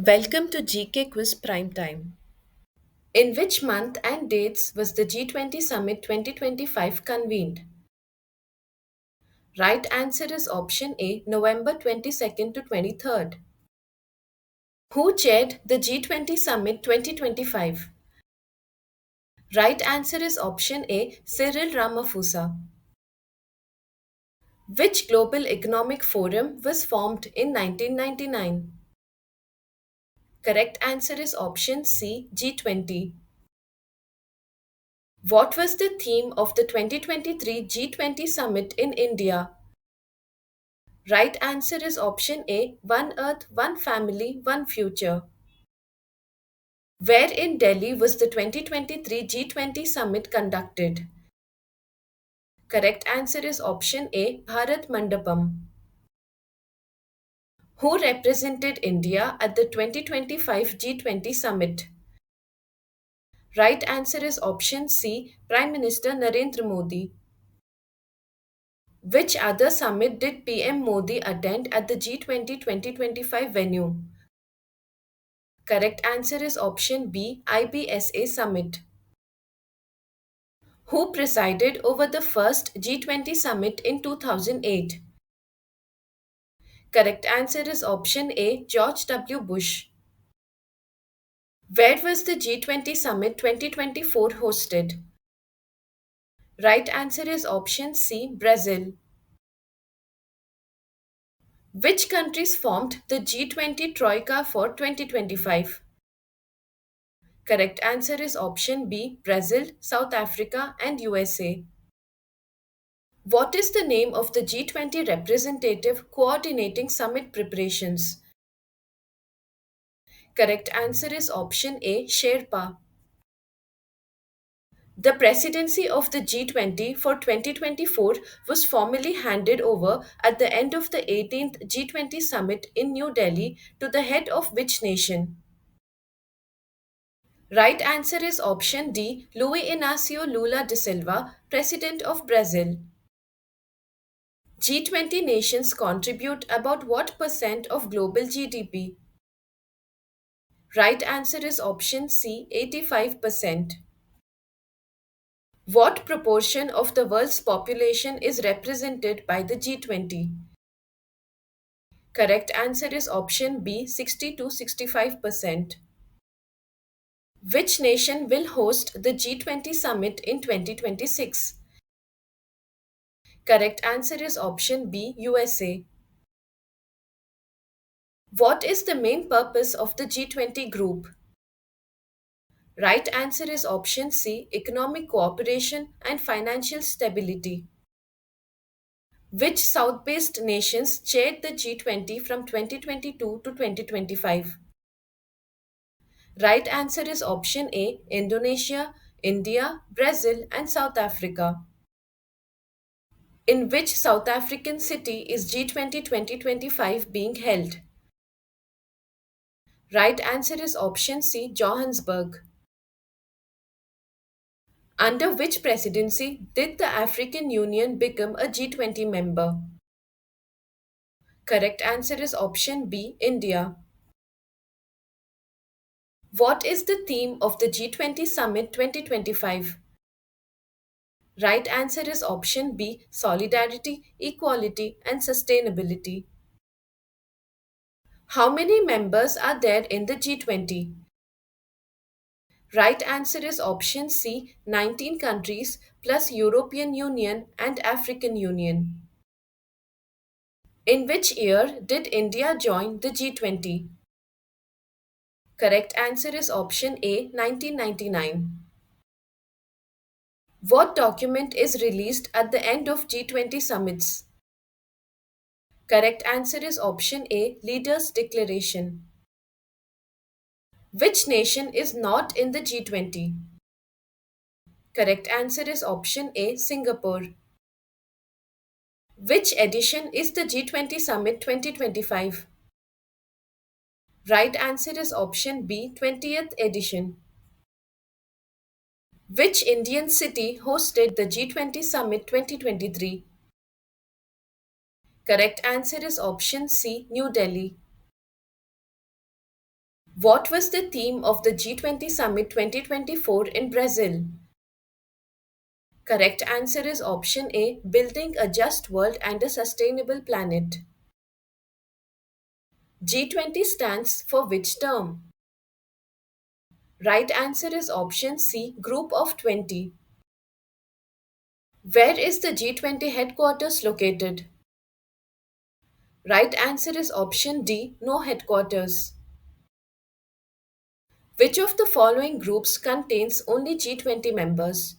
Welcome to GK Quiz Prime Time. In which month and dates was the G20 Summit 2025 convened? Right answer is option A, November 22nd to 23rd. Who chaired the G20 Summit 2025? Right answer is option A, Cyril Ramaphosa. Which global economic forum was formed in 1999? Correct answer is option C, G20. What was the theme of the 2023 G20 Summit in India? Right answer is option A, One Earth, One Family, One Future. Where in Delhi was the 2023 G20 Summit conducted? Correct answer is option A, Bharat Mandapam. Who represented India at the 2025 G20 Summit? Right answer is option C, Prime Minister Narendra Modi. Which other summit did PM Modi attend at the G20 2025 venue? Correct answer is option B, IBSA Summit. Who presided over the first G20 summit in 2008? Correct answer is option A, George W. Bush. Where was the G20 Summit 2024 hosted? Right answer is option C, Brazil. Which countries formed the G20 Troika for 2025? Correct answer is option B, Brazil, South Africa, and USA. What is the name of the G20 representative coordinating summit preparations? Correct answer is option A, Sherpa. The presidency of the G20 for 2024 was formally handed over at the end of the 18th G20 summit in New Delhi to the head of which nation? Right answer is option D, Luiz Inácio Lula da Silva, President of Brazil. G20 nations contribute about what percent of global GDP? Right answer is option C, 85%. What proportion of the world's population is represented by the G20? Correct answer is option B, 60 to 65%. Which nation will host the G20 summit in 2026? Correct answer is option B, USA. What is the main purpose of the G20 group? Right answer is option C, economic cooperation and financial stability. Which South based nations chaired the G20 from 2022 to 2025? Right answer is option A, Indonesia, India, Brazil, and South Africa. In which South African city is G20 2025 being held? Right answer is option C, Johannesburg. Under which presidency did the African Union become a G20 member? Correct answer is option B, India. What is the theme of the G20 Summit 2025? Right answer is option B, solidarity, equality, and sustainability. How many members are there in the G20? Right answer is option C, 19 countries plus European Union and African Union. In which year did India join the G20? Correct answer is option A, 1999. What document is released at the end of G20 summits? Correct answer is option A, Leaders' Declaration. Which nation is not in the G20? Correct answer is option A, Singapore. Which edition is the G20 Summit 2025? Right answer is option B, 20th edition. Which Indian city hosted the G20 Summit 2023? Correct answer is option C, New Delhi. What was the theme of the G20 Summit 2024 in Brazil? Correct answer is option A, building a just world and a sustainable planet. G20 stands for which term? Right answer is option C, group of 20. Where is the G20 headquarters located? Right answer is option D, no headquarters. Which of the following groups contains only G20 members?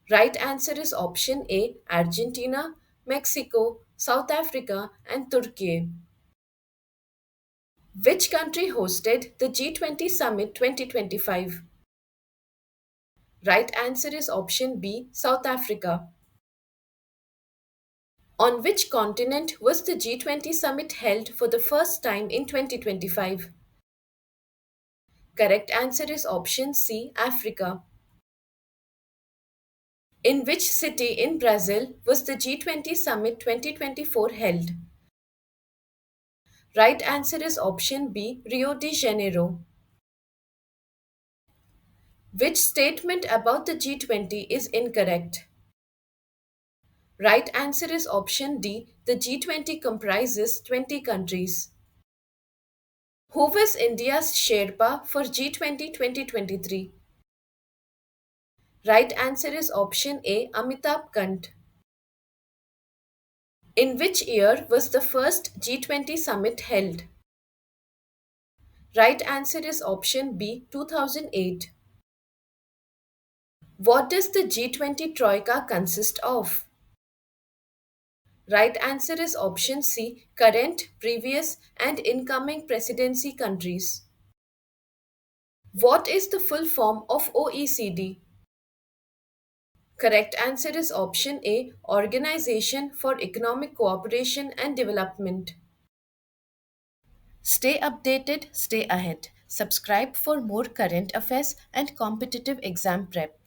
Right answer is option A, Argentina, Mexico, South Africa, and Turkey. Which country hosted the G20 Summit 2025? Right answer is option B, South Africa. On which continent was the G20 Summit held for the first time in 2025? Correct answer is option C, Africa. In which city in Brazil was the G20 Summit 2024 held? Right answer is option B, Rio de Janeiro. Which statement about the G20 is incorrect? Right answer is option D, the G20 comprises 20 countries. Who was India's Sherpa for G20 2023? Right answer is option A, Amitabh Kant. In which year was the first G20 summit held? Right answer is option B, 2008. What does the G20 Troika consist of? Right answer is option C, current, previous, and incoming presidency countries. What is the full form of OECD? Correct answer is option A, Organization for Economic Cooperation and Development. Stay updated, stay ahead. Subscribe for more current affairs and competitive exam prep.